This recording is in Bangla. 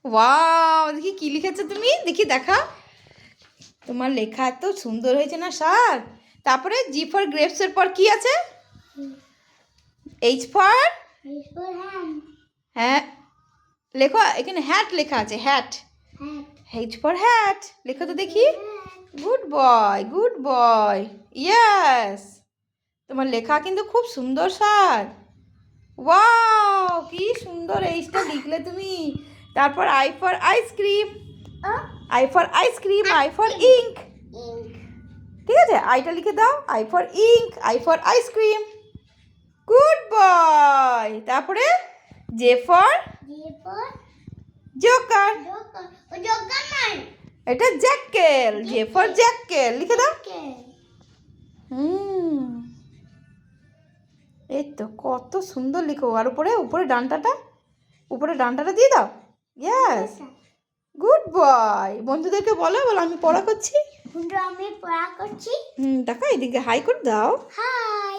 ওয়াও, দেখি কি লিখেছো তুমি, দেখি দেখা। তোমার লেখা এত সুন্দর হয়েছে না স্যার। তারপরে জি ফর গ্রেপসের পর কি আছে? এইচ ফর হ্যাঁ লেখো, এখানে হ্যাট লেখা আছে, হ্যাট। এইচ ফর হ্যাট লেখো তো দেখি। Good boy, good boy, yes. তোমার লেখা কিন্তু খুব সুন্দর স্যার। ওয়াও, কি সুন্দর এইচটা লিখলে তুমি। তারপর I for ice cream, I for ice cream, I for ink. ঠিক আছে, আইটা লিখে দাও। I for ink, I for ice cream. Good boy. তারপরে জে ফর জোকার, এটা জ্যাকেল। জে ফর জ্যাকেল লিখে দাও। এই তো কত সুন্দর লিখো। আর উপরে উপরে ডানটাটা, উপরে ডানটাটা দিয়ে দাও। Yes, good boy. বন্ধুদেরকে বলো, বলো আমি পড়া করছি। আমি পড়া করছি। দেখা এদিকে হাই করে দাও। হাই।